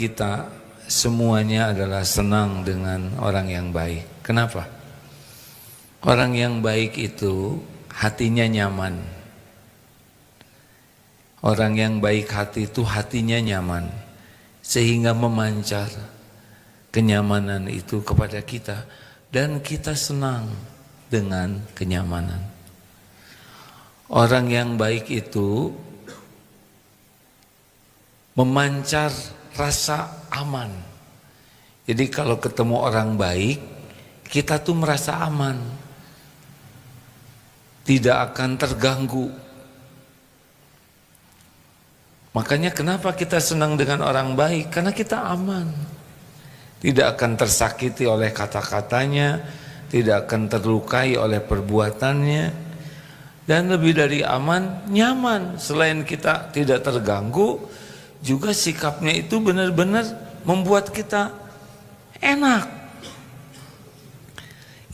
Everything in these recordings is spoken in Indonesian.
kita semuanya adalah senang dengan orang yang baik. Kenapa? Orang yang baik itu hatinya nyaman. Orang yang baik hati itu hatinya nyaman, sehingga memancar kenyamanan itu kepada kita, dan kita senang dengan kenyamanan. Orang yang baik itu memancar rasa aman. Jadi kalau ketemu orang baik, kita tuh merasa aman, tidak akan terganggu. Makanya kenapa kita senang dengan orang baik? Karena kita aman, tidak akan tersakiti oleh kata-katanya, tidak akan terlukai oleh perbuatannya, dan lebih dari aman, nyaman. Selain kita tidak terganggu, juga sikapnya itu benar-benar membuat kita enak.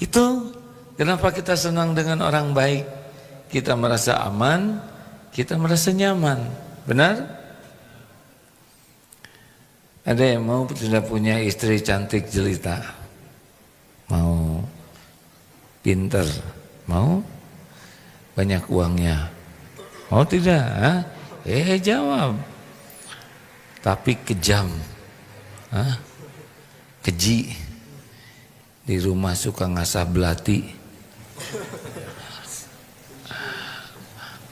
Itu kenapa kita senang dengan orang baik. Kita merasa aman, kita merasa nyaman. Benar? Ada yang mau sudah punya istri cantik jelita? Mau pinter? Mau banyak uangnya? Mau tidak? Jawab. Tapi kejam, keji, di rumah suka ngasah belati,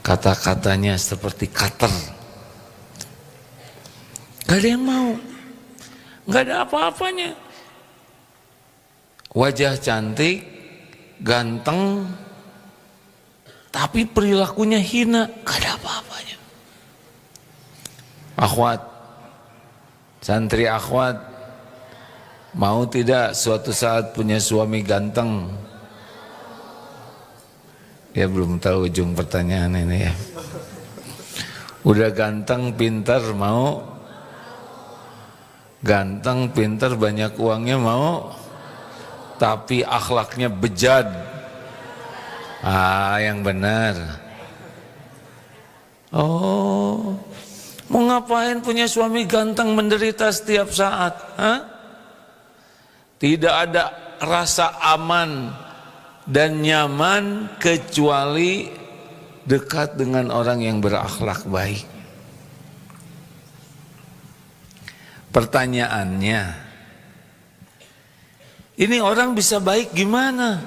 kata-katanya seperti cutter. Gak ada yang mau, gak ada apa-apanya. Wajah cantik, ganteng, tapi perilakunya hina, gak ada apa-apanya. Akhwat, santri akhwat, mau tidak suatu saat punya suami ganteng? Ya belum tahu ujung pertanyaan ini ya. Udah ganteng, pintar, mau? Ganteng, pintar, banyak uangnya, mau? Tapi akhlaknya bejat. Yang benar. Oh, mau ngapain punya suami ganteng menderita setiap saat? Tidak ada rasa aman dan nyaman kecuali dekat dengan orang yang berakhlak baik. Pertanyaannya, ini orang bisa baik gimana?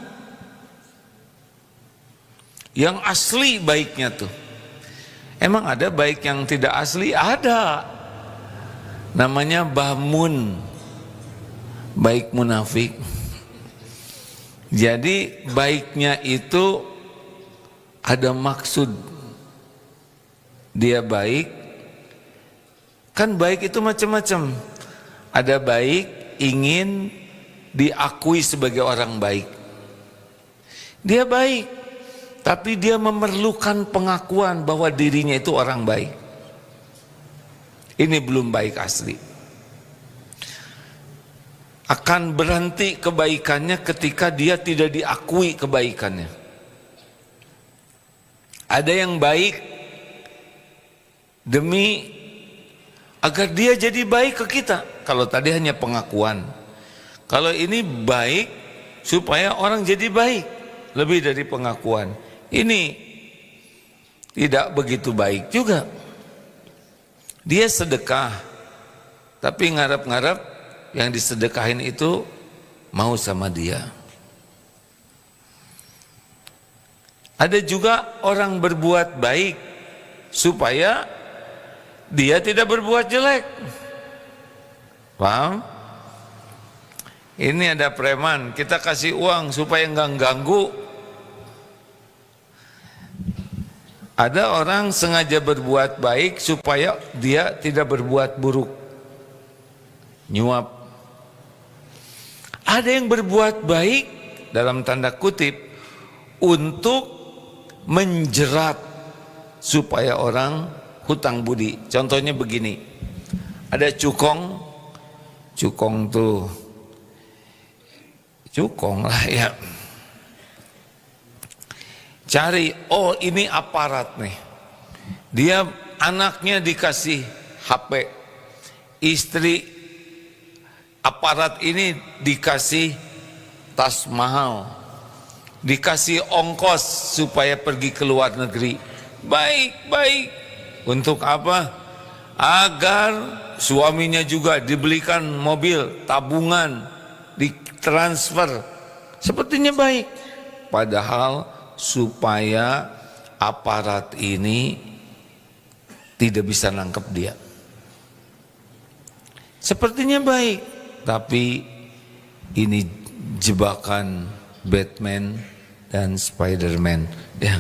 Yang asli baiknya tuh. Emang ada baik yang tidak asli? Ada. Namanya bahmun, baik munafik. Jadi baiknya itu ada maksud. Dia baik. Kan baik itu macam-macam. Ada baik ingin diakui sebagai orang baik. Dia baik, tapi dia memerlukan pengakuan bahwa dirinya itu orang baik. Ini belum baik asli. Akan berhenti kebaikannya ketika dia tidak diakui kebaikannya. Ada yang baik demi agar dia jadi baik ke kita. Kalau tadi hanya pengakuan. Kalau ini baik supaya orang jadi baik, lebih dari pengakuan. Ini tidak begitu baik juga. Dia sedekah, tapi ngarep-ngarep yang disedekahin itu mau sama dia. Ada juga orang berbuat baik supaya dia tidak berbuat jelek. Paham? Ini ada preman, kita kasih uang supaya enggak ganggu. Ada orang sengaja berbuat baik supaya dia tidak berbuat buruk. Nyuap. Ada yang berbuat baik dalam tanda kutip untuk menjerat supaya orang hutang budi. Contohnya begini, ada cukong tuh, cukong lah ya, cari, oh ini aparat nih, dia anaknya dikasih HP, istri aparat ini dikasih tas mahal, dikasih ongkos supaya pergi ke luar negeri. Baik. Untuk apa? Agar suaminya juga dibelikan mobil, tabungan, ditransfer. Sepertinya baik. Padahal supaya aparat ini tidak bisa nangkep dia. Sepertinya baik, tapi ini jebakan Batman dan Spiderman. Ya.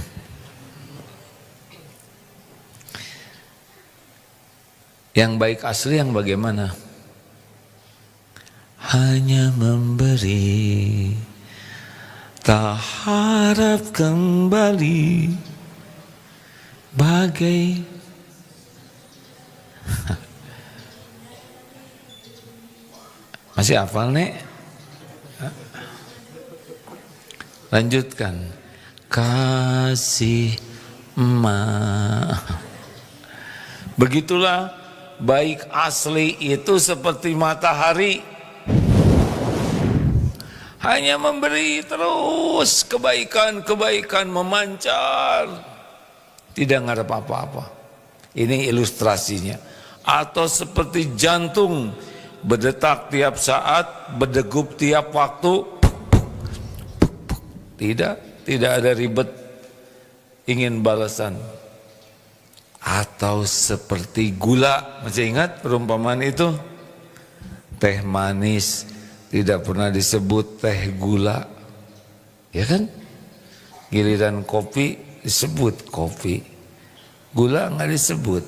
Yang baik asli yang bagaimana? Hanya memberi, tak harap kembali, bagai masih hafal nek? Lanjutkan. Kasih emak. Begitulah baik asli itu seperti matahari, hanya memberi terus kebaikan memancar, tidak ngarep apa-apa. Ini ilustrasinya. Atau seperti jantung berdetak tiap saat, berdegup tiap waktu, tidak ada ribet ingin balasan. Atau seperti gula, masih ingat perumpamaan itu? Teh manis tidak pernah disebut teh gula, ya kan? Giliran kopi disebut kopi, gula nggak disebut.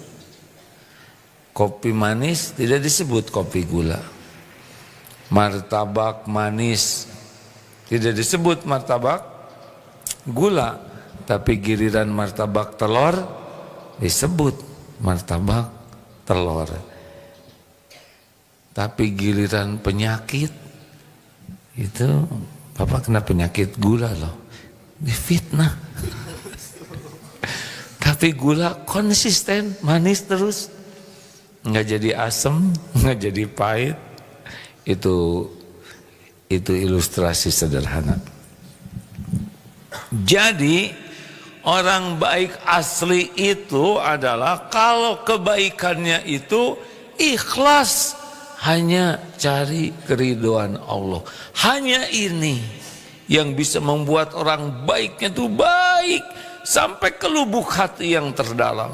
Kopi manis tidak disebut kopi gula. Martabak manis tidak disebut martabak gula, tapi giliran martabak telur disebut martabak telur. Tapi giliran penyakit itu, Bapak kena penyakit gula loh, difitnah. Tapi gula konsisten manis terus, nggak jadi asam, nggak jadi pahit. Itu ilustrasi sederhana. Jadi orang baik asli itu adalah kalau kebaikannya itu ikhlas, hanya cari keridhaan Allah. Hanya ini yang bisa membuat orang baiknya itu baik sampai ke lubuk hati yang terdalam.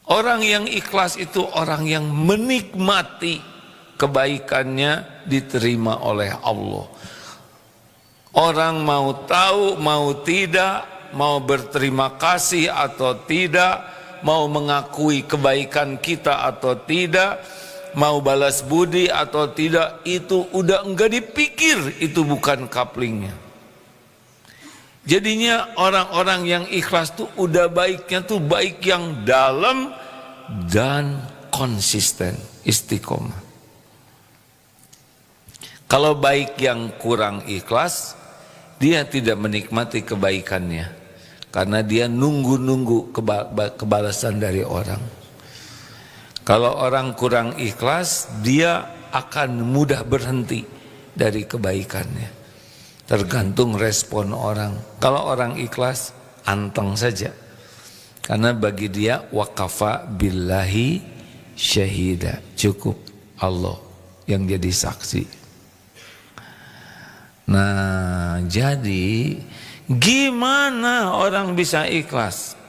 Orang yang ikhlas itu orang yang menikmati kebaikannya diterima oleh Allah. Orang mau tahu, mau tidak, mau berterima kasih atau tidak, mau mengakui kebaikan kita atau tidak, mau balas budi atau tidak, itu udah enggak dipikir, itu bukan kaplingnya. Jadinya orang-orang yang ikhlas tuh udah baiknya tuh baik yang dalam dan konsisten, istiqomah. Kalau baik yang kurang ikhlas, dia tidak menikmati kebaikannya karena dia nunggu-nunggu kebalasan dari orang. Kalau orang kurang ikhlas, dia akan mudah berhenti dari kebaikannya. Tergantung respon orang. Kalau orang ikhlas, anteng saja. Karena bagi dia waqafa billahi syahida, cukup Allah yang jadi saksi. Nah, jadi gimana orang bisa ikhlas?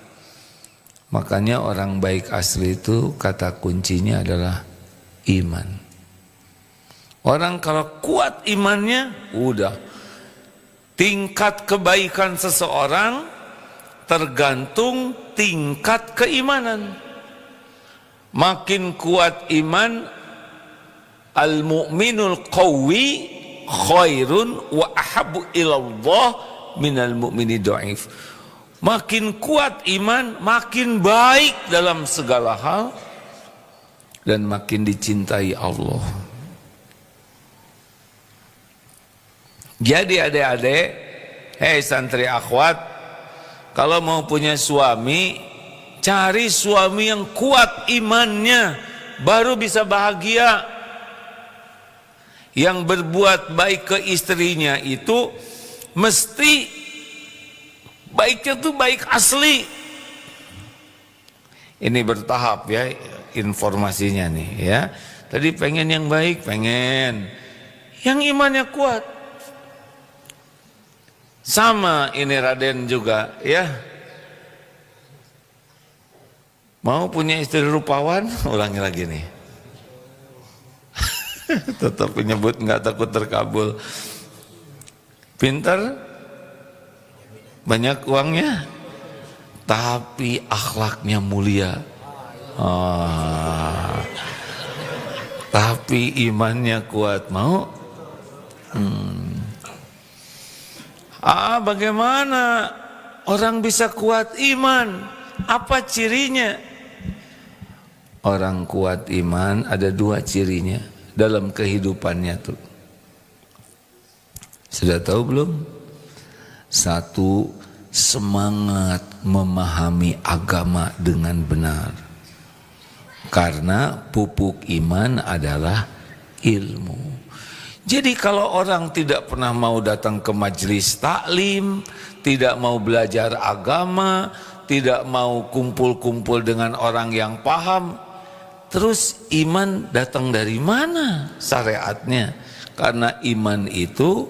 Makanya orang baik asli itu kata kuncinya adalah iman. Orang kalau kuat imannya, udah. Tingkat kebaikan seseorang tergantung tingkat keimanan. Makin kuat iman, al-mu'minul qawwi khairun wa ahabbu ilallah minal mu'mini dhaif. Makin kuat iman, makin baik dalam segala hal dan makin dicintai Allah. Jadi adik-adik, hei santri akhwat, kalau mau punya suami, cari suami yang kuat imannya, baru bisa bahagia. Yang berbuat baik ke istrinya itu mesti baiknya tuh baik asli. Ini bertahap ya informasinya nih ya. Tadi pengen yang baik, pengen yang imannya kuat. Sama ini Raden juga ya. Mau punya istri rupawan, ulangi lagi nih. Tetap menyebut nggak takut terkabul. Pintar, banyak uangnya, tapi akhlaknya mulia. Tapi imannya kuat. Mau? Bagaimana orang bisa kuat iman? Apa cirinya? Orang kuat iman ada dua cirinya dalam kehidupannya tuh. Sudah tahu belum? Satu, semangat memahami agama dengan benar. Karena pupuk iman adalah ilmu. Jadi kalau orang tidak pernah mau datang ke majelis taklim, tidak mau belajar agama, tidak mau kumpul-kumpul dengan orang yang paham, terus iman datang dari mana syariatnya? Karena iman itu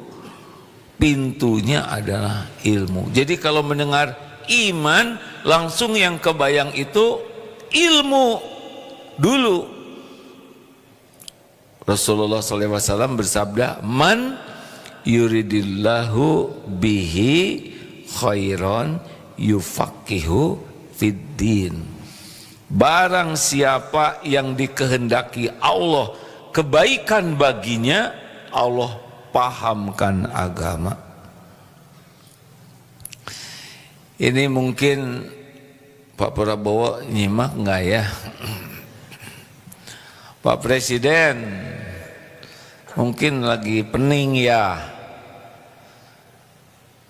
pintunya adalah ilmu. Jadi kalau mendengar iman, langsung yang kebayang itu ilmu dulu. Rasulullah SAW bersabda, man yuridillahu bihi khairan yufaqihu fiddin. Barang siapa yang dikehendaki Allah kebaikan baginya, Allah pahamkan agama. Ini mungkin Pak Prabowo nyimak enggak ya? Pak Presiden mungkin lagi pening ya.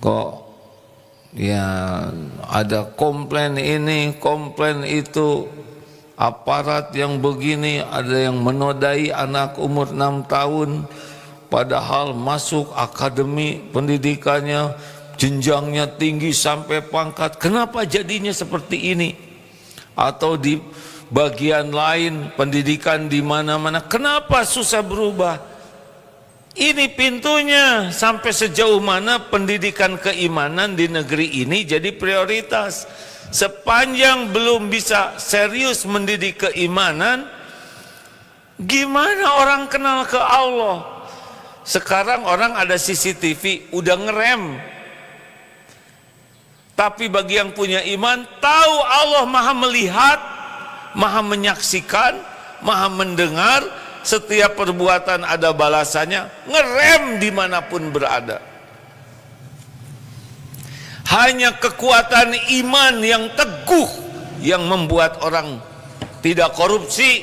Kok ya ada komplain ini, komplain itu, aparat yang begini, ada yang menodai anak umur 6 tahun padahal masuk akademi pendidikannya, jenjangnya tinggi sampai pangkat. Kenapa jadinya seperti ini? Atau di bagian lain pendidikan di mana-mana, kenapa susah berubah? Ini pintunya. Sampai sejauh mana pendidikan keimanan di negeri ini jadi prioritas. Sepanjang belum bisa serius mendidik keimanan, gimana orang kenal ke Allah? Sekarang orang ada CCTV udah ngerem, tapi bagi yang punya iman tahu Allah maha melihat, maha menyaksikan, maha mendengar. Setiap perbuatan ada balasannya, ngerem dimanapun berada. Hanya kekuatan iman yang teguh yang membuat orang tidak korupsi,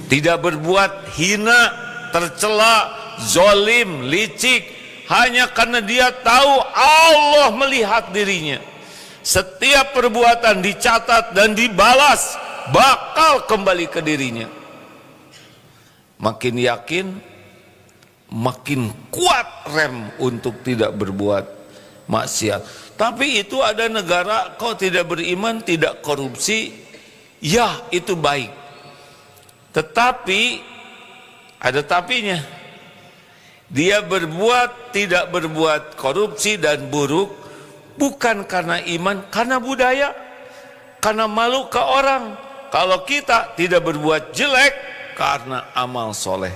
tidak berbuat hina, tercela, zolim, licik, hanya karena dia tahu Allah melihat dirinya. Setiap perbuatan dicatat dan dibalas, bakal kembali ke dirinya. Makin yakin, makin kuat rem untuk tidak berbuat maksiat. Tapi itu ada negara kau tidak beriman, tidak korupsi, ya itu baik. Tetapi ada tapinya. Dia berbuat, tidak berbuat korupsi dan buruk bukan karena iman, karena budaya, karena malu ke orang. Kalau kita tidak berbuat jelek karena amal soleh,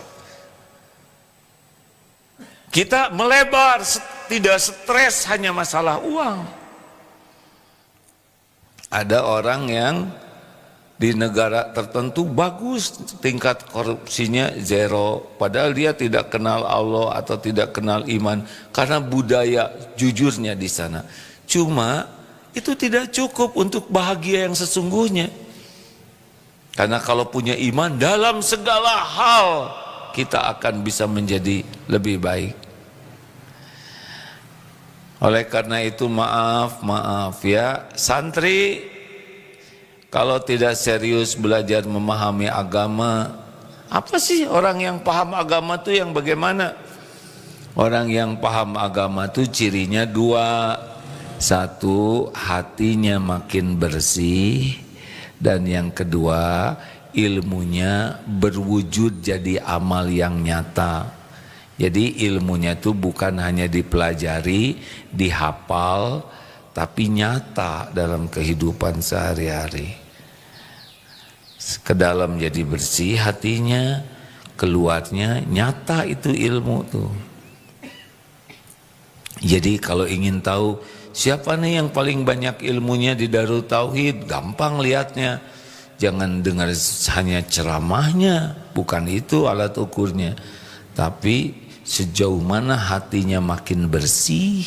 kita melebar, tidak stres hanya masalah uang. Ada orang yang di negara tertentu bagus tingkat korupsinya zero, padahal dia tidak kenal Allah atau tidak kenal iman karena budaya jujurnya di sana. Cuma itu tidak cukup untuk bahagia yang sesungguhnya. Karena kalau punya iman dalam segala hal kita akan bisa menjadi lebih baik. Oleh karena itu maaf ya santri, kalau tidak serius belajar memahami agama, Apa sih orang yang paham agama tuh yang bagaimana? Orang yang paham agama tuh cirinya dua. Satu, hatinya makin bersih. Dan yang kedua, ilmunya berwujud jadi amal yang nyata. Jadi ilmunya itu bukan hanya dipelajari, dihafal, tapi nyata dalam kehidupan sehari-hari. Ke dalam jadi bersih hatinya, keluarnya nyata itu ilmu tuh. Jadi kalau ingin tahu siapa nih yang paling banyak ilmunya di Darul Tauhid, gampang lihatnya. Jangan dengar hanya ceramahnya, bukan itu alat ukurnya. Tapi sejauh mana hatinya makin bersih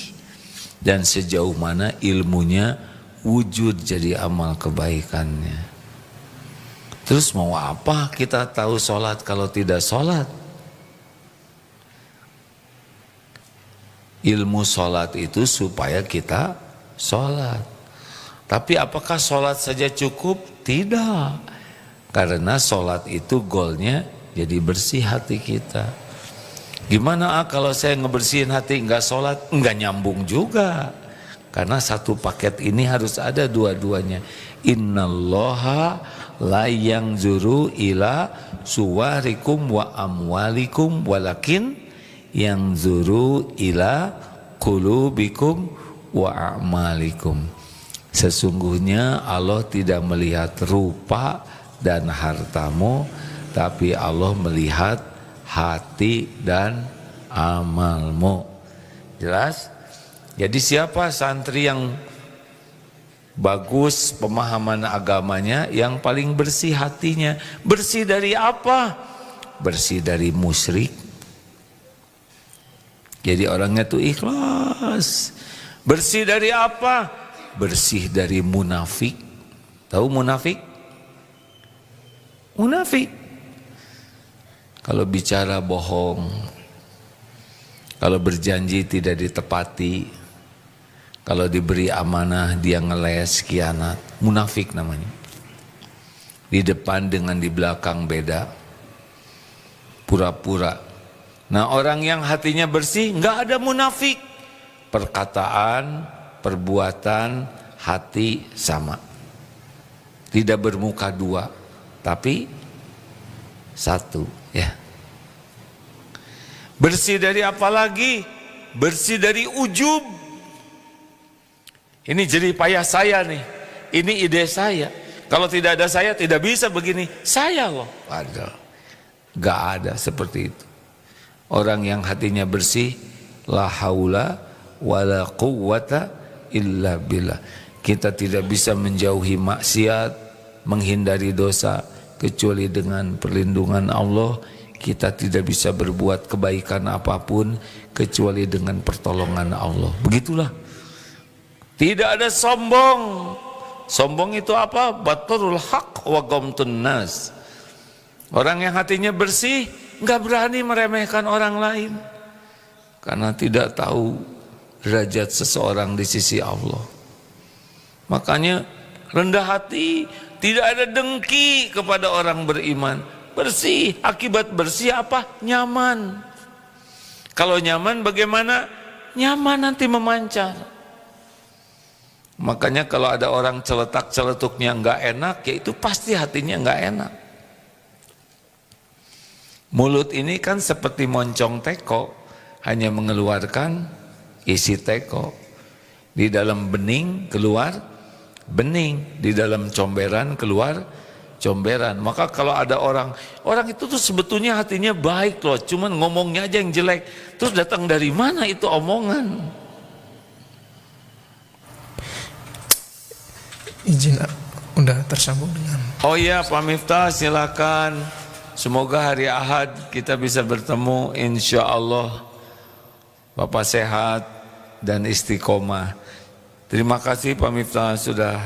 dan sejauh mana ilmunya wujud jadi amal kebaikannya. Terus mau apa kita tahu sholat kalau tidak sholat? Ilmu sholat itu supaya kita sholat. Tapi apakah sholat saja cukup? Tidak. Karena sholat itu goalnya jadi bersih hati kita. Gimana kalau saya ngebersihin hati enggak sholat? Enggak nyambung juga. Karena satu paket ini harus ada dua-duanya. Innallaha la yanzuru ila suwarikum wa amwalikum walakin yanzuru ila qulubikum wa a'malikum. Sesungguhnya Allah tidak melihat rupa dan hartamu, tapi Allah melihat hati dan amalmu. Jelas? Jadi siapa santri yang bagus pemahaman agamanya, yang paling bersih hatinya? Bersih dari apa? Bersih dari musyrik. Jadi orangnya tuh ikhlas. Bersih dari apa? Bersih dari munafik. Tahu munafik? Munafik. Kalau bicara bohong, kalau berjanji tidak ditepati, kalau diberi amanah dia ngeles, khianat. Munafik namanya. Di depan dengan di belakang beda. Pura-pura. Nah orang yang hatinya bersih nggak ada munafik. Perkataan, perbuatan, hati sama. Tidak bermuka dua, tapi satu, ya. Bersih dari apa lagi? Bersih dari ujub. Ini jerih payah saya nih. Ini ide saya. Kalau tidak ada saya tidak bisa begini. Saya loh. Padahal gak ada seperti itu. Orang yang hatinya bersih, la haula wala quwwata illa billah. Kita tidak bisa menjauhi maksiat, menghindari dosa kecuali dengan perlindungan Allah. Kita tidak bisa berbuat kebaikan apapun kecuali dengan pertolongan Allah. Begitulah. Tidak ada sombong. Sombong itu apa? Batrul haq wa ghamtun nas. Orang yang hatinya bersih enggak berani meremehkan orang lain karena tidak tahu derajat seseorang di sisi Allah. Makanya rendah hati, tidak ada dengki kepada orang beriman. Bersih, akibat bersih apa? Nyaman. Kalau nyaman bagaimana? Nyaman nanti memancar. Makanya kalau ada orang celetak-celetuknya enggak enak, ya itu pasti hatinya enggak enak. Mulut ini kan seperti moncong teko, hanya mengeluarkan isi teko. Di dalam bening keluar bening, di dalam comberan keluar comberan. Maka kalau ada orang itu tuh sebetulnya hatinya baik loh, cuman ngomongnya aja yang jelek. Terus datang dari mana itu omongan? Izin udah tersambung dengan. Oh iya Pak Miftah, silakan. Semoga hari Ahad kita bisa bertemu, insya Allah. Bapak sehat dan istiqomah. Terima kasih Pak Miftah sudah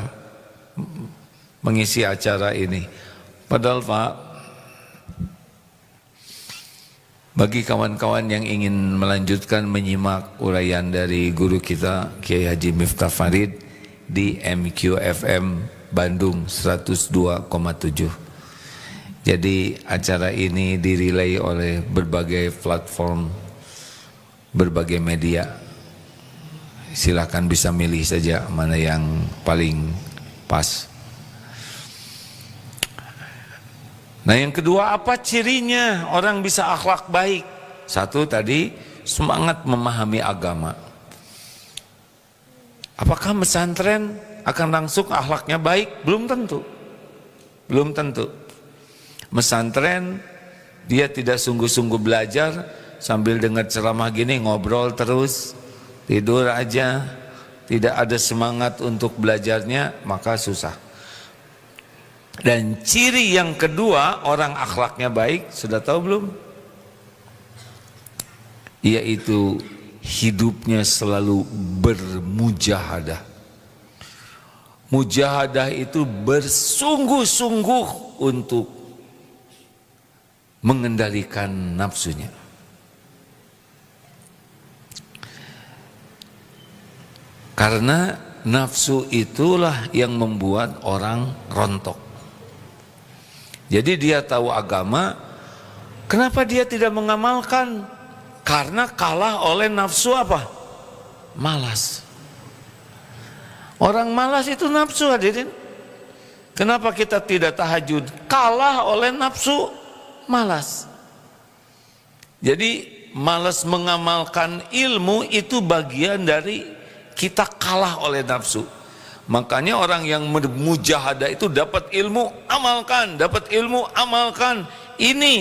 mengisi acara ini. Padahal Pak, bagi kawan-kawan yang ingin melanjutkan menyimak uraian dari guru kita Kiai Haji Miftah Farid di MQFM Bandung 102,7. Jadi acara ini direlay oleh berbagai platform, berbagai media. Silakan bisa milih saja mana yang paling pas. Nah, yang kedua, apa cirinya orang bisa akhlak baik? Satu tadi, semangat memahami agama. Apakah pesantren akan langsung akhlaknya baik? Belum tentu. Belum tentu. Pesantren dia tidak sungguh-sungguh belajar, sambil dengar ceramah gini ngobrol terus, tidur aja, tidak ada semangat untuk belajarnya, maka susah. Dan ciri yang kedua orang akhlaknya baik, sudah tahu belum? Yaitu hidupnya selalu bermujahadah. Mujahadah itu bersungguh-sungguh untuk mengendalikan nafsunya. Karena nafsu itulah yang membuat orang rontok. Jadi dia tahu agama, kenapa dia tidak mengamalkan? Karena kalah oleh nafsu apa? Malas. Orang malas itu nafsu, hadirin. Kenapa kita tidak tahajud? Kalah oleh nafsu malas. Jadi malas mengamalkan ilmu itu bagian dari kita kalah oleh nafsu. Makanya orang yang mujahadah itu dapat ilmu, amalkan, dapat ilmu, amalkan. Ini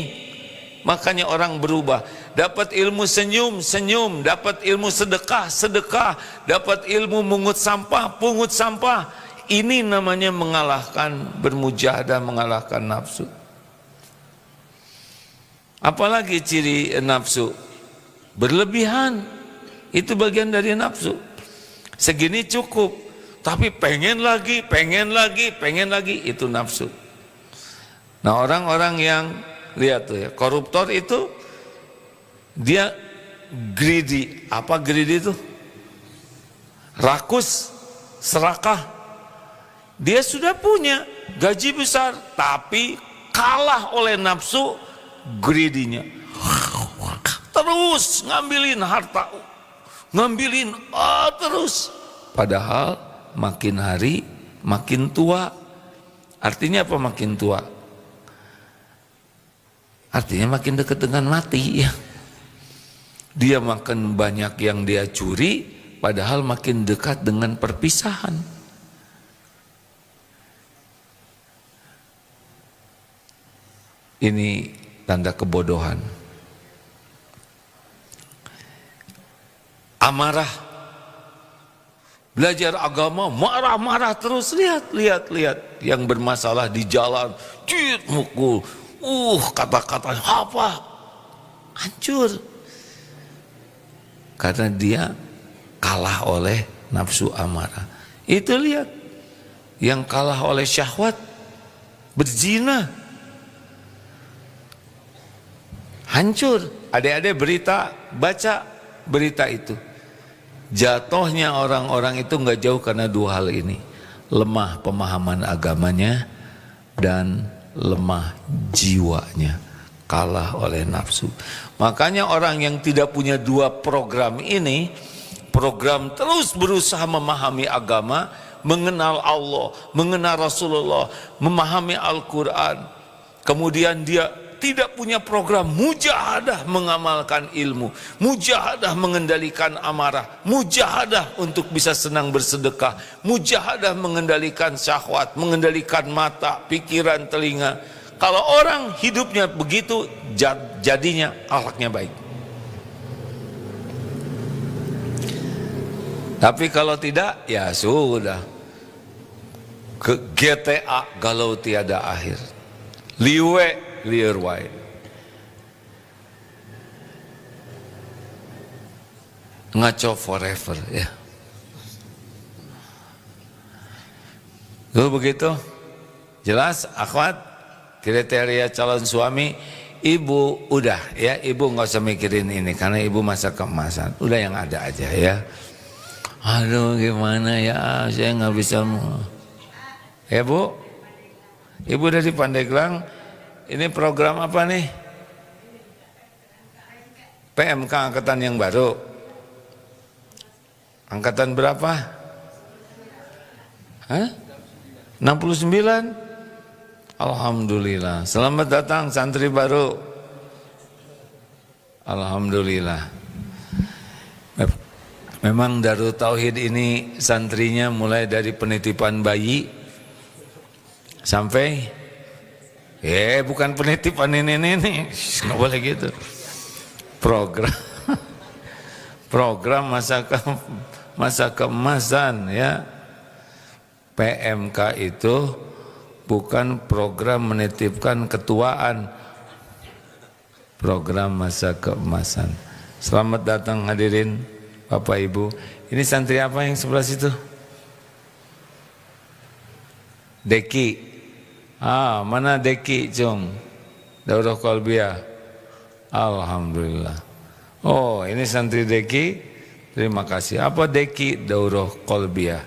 makanya orang berubah. Dapat ilmu senyum, senyum, dapat ilmu sedekah, sedekah, dapat ilmu pungut sampah. Ini namanya mengalahkan, bermujahadah, mengalahkan nafsu. Apalagi ciri nafsu? Berlebihan. Itu bagian dari nafsu. Segini cukup, tapi pengen lagi, itu nafsu. Nah, orang-orang yang lihat tuh ya, koruptor itu dia greedy. Apa greedy itu? Rakus, serakah. Dia sudah punya gaji besar, tapi kalah oleh nafsu greedy-nya. Terus ngambilin harta, ngambilin terus. Padahal makin hari makin tua. Artinya apa makin tua? Artinya makin dekat dengan mati ya. Dia makin banyak yang dia curi, padahal makin dekat dengan perpisahan. Ini tanda kebodohan. Amarah. Belajar agama, marah-marah terus. Lihat. Yang bermasalah di jalan, mukul. Kata-kata apa? Hancur. Karena dia kalah oleh nafsu amarah. Itu lihat. Yang kalah oleh syahwat, berzina. Hancur. Adik-adik baca berita itu. Jatuhnya orang-orang itu nggak jauh karena dua hal ini. Lemah pemahaman agamanya dan lemah jiwanya, kalah oleh nafsu. Makanya orang yang tidak punya dua program ini, program terus berusaha memahami agama, mengenal Allah, mengenal Rasulullah, memahami Al-Quran. Kemudian dia tidak punya program mujahadah mengamalkan ilmu, mujahadah mengendalikan amarah, mujahadah untuk bisa senang bersedekah, mujahadah mengendalikan syahwat, mengendalikan mata, pikiran, telinga. Kalau orang hidupnya begitu, jadinya akhlaknya baik. Tapi kalau tidak, ya sudah. Ke GTA galau tiada akhir. Liwe liar wae. Ngaco forever ya. Lalu begitu jelas akhwat kriteria calon suami. Ibu udah ya, ibu nggak usah mikirin ini karena ibu masa keemasan, udah yang ada aja ya. Aduh gimana ya, saya nggak bisa. Ya bu, ibu dari Pandeglang. Ini program apa nih? PMK angkatan yang baru. Angkatan berapa? Hah? 69? Alhamdulillah. Selamat datang santri baru. Alhamdulillah. Memang Darut Tauhid ini santrinya mulai dari penitipan bayi sampai bukan penitipan ini, nggak boleh gitu. Program masa keemasan ya. PMK itu bukan program menitipkan ketuaan, program masa keemasan. Selamat datang hadirin Bapak Ibu. Ini santri apa yang sebelah situ? Deki. Mana Deki, Cung? Daurah Kolbia. Alhamdulillah. Oh, ini santri Deki. Terima kasih. Apa Deki? Daurah Kolbia.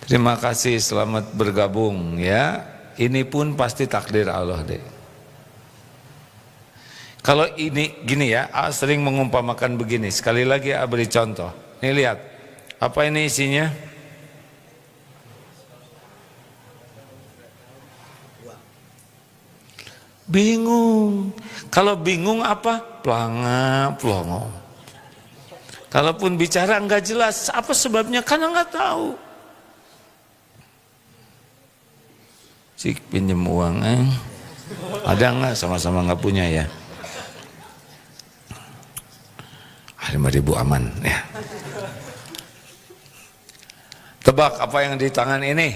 Terima kasih, selamat bergabung ya. Ini pun pasti takdir Allah deh. Kalau ini gini ya, sering mengumpamakan begini. Sekali lagi beri contoh. Nih lihat, apa ini isinya? Bingung. Kalau bingung apa? Pelanga, pelongo. Kalaupun bicara enggak jelas, apa sebabnya? Karena enggak tahu. Cik pinjem uang, ada enggak? Sama-sama enggak punya ya. 5.000 aman ya. Tebak apa yang di tangan ini?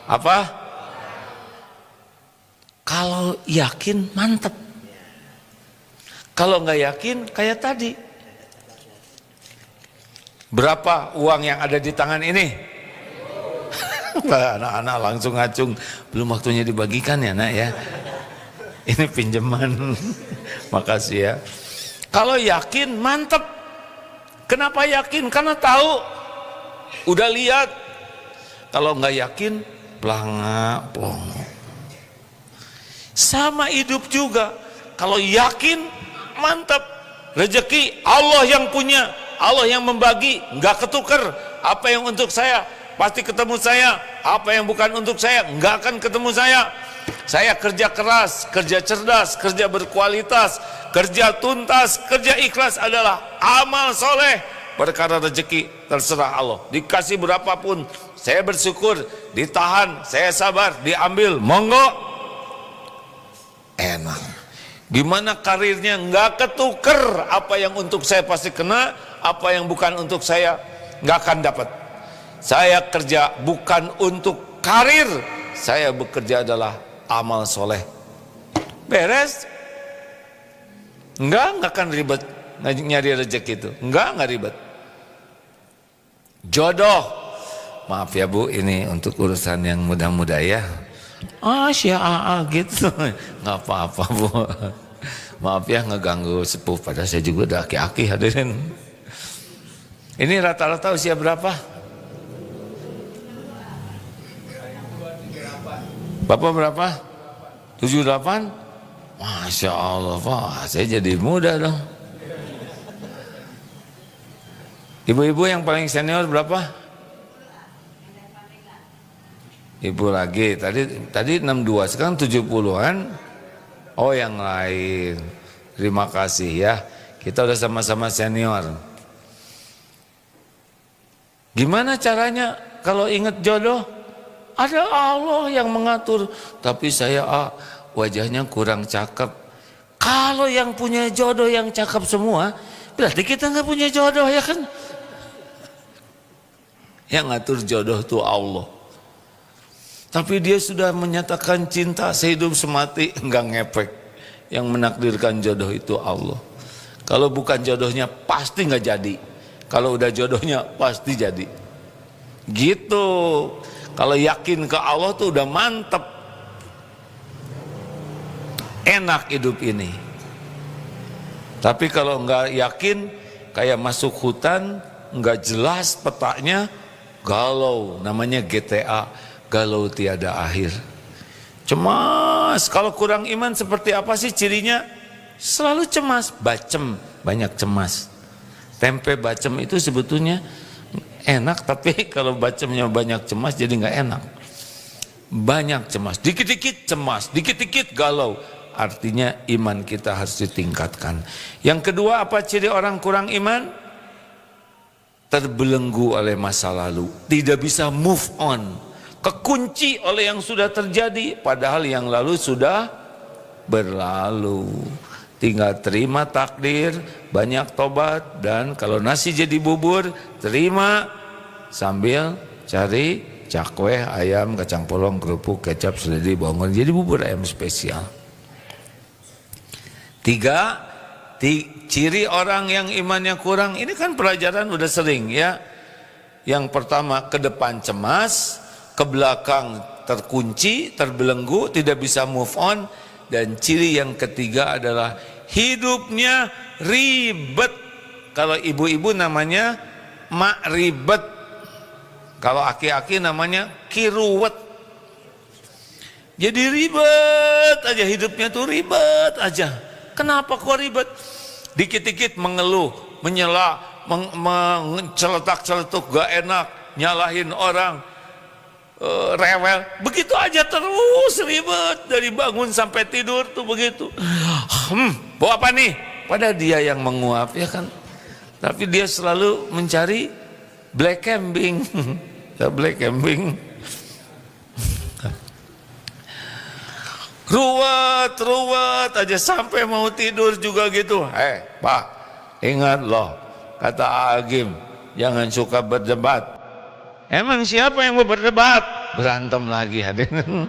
Apa? Kalau yakin mantep. Kalau nggak yakin kayak tadi. Berapa uang yang ada di tangan ini? Anak-anak langsung ngacung. Belum waktunya dibagikan ya nak ya. Ini pinjaman. Makasih ya. Kalau yakin mantep. Kenapa yakin? Karena tahu. Udah lihat. Kalau nggak yakin pelanga pelongo. Sama hidup juga. Kalau yakin mantep. Rezeki Allah yang punya, Allah yang membagi, nggak ketuker. Apa yang untuk saya pasti ketemu saya. Apa yang bukan untuk saya nggak akan ketemu saya. Saya kerja keras, kerja cerdas, kerja berkualitas, kerja tuntas, kerja ikhlas adalah amal soleh. Perkara rezeki terserah Allah. Dikasih berapapun, saya bersyukur. Ditahan, saya sabar. Diambil, monggo. Enak. Gimana karirnya nggak ketuker. Apa yang untuk saya pasti kena, apa yang bukan untuk saya nggak akan dapat. Saya kerja bukan untuk karir, saya bekerja adalah amal soleh. Beres? Nggak akan ribet nyari rezeki itu. Nggak ribet. Jodoh, maaf ya Bu, ini untuk urusan yang muda-muda ya. Gitu, nggak apa-apa Bu. Maaf ya ngeganggu sepuh, padahal saya juga udah aki-aki hadirin. Ini rata-rata usia berapa? Bapak berapa? 78? Masya Allah Pak, saya jadi muda dong. Ibu-ibu yang paling senior berapa? Ibu lagi, tadi 62, sekarang 70-an. Oh yang lain. Terima kasih ya. Kita udah sama-sama senior. Gimana caranya kalau ingat jodoh? Ada Allah yang mengatur. Tapi saya wajahnya kurang cakep. Kalau yang punya jodoh yang cakep semua, berarti kita nggak punya jodoh ya kan? Yang ngatur jodoh itu Allah. Tapi dia sudah menyatakan cinta sehidup semati, enggak ngepek. Yang menakdirkan jodoh itu Allah. Kalau bukan jodohnya pasti nggak jadi. Kalau udah jodohnya pasti jadi. Gitu. Kalau yakin ke Allah tuh udah mantep. Enak hidup ini. Tapi kalau nggak yakin, kayak masuk hutan, nggak jelas petanya, galau. Namanya GTA, galau tiada akhir. cemas. Kalau kurang iman seperti apa sih cirinya? Selalu cemas, bacem, banyak cemas. Tempe bacem itu sebetulnya enak, tapi kalau bacemnya banyak cemas jadi nggak enak. Banyak cemas, dikit-dikit cemas, dikit-dikit galau. Artinya iman kita harus ditingkatkan. Yang kedua, apa ciri orang kurang iman? Terbelenggu oleh masa lalu, tidak bisa move on, kekunci oleh yang sudah terjadi, padahal yang lalu sudah berlalu. Tinggal terima takdir, banyak tobat, dan kalau nasi jadi bubur, terima sambil cari cakwe, ayam, kacang polong, kerupuk, kecap, seledri, bawang goreng, jadi bubur ayam spesial. Tiga, ciri orang yang imannya kurang, ini kan pelajaran udah sering ya. Yang pertama, ke depan cemas, ke belakang terkunci, terbelenggu, tidak bisa move on. Dan ciri yang ketiga adalah hidupnya ribet. Kalau ibu-ibu namanya mak ribet, kalau aki-aki namanya kiruwet. Jadi ribet aja, hidupnya tuh ribet aja. Kenapa kok ribet? Dikit-dikit mengeluh, menyela, menceletak-celetuk, gak enak, nyalahin orang, rewel, begitu aja terus ribet dari bangun sampai tidur tuh begitu. Bawa apa nih? Padahal dia yang menguap ya kan. Tapi dia selalu mencari black camping, black camping. Ruwet aja sampai mau tidur juga gitu. Pak, ingat loh, kata Agim, jangan suka berdebat. Emang siapa yang mau berdebat? Berantem lagi hadirin.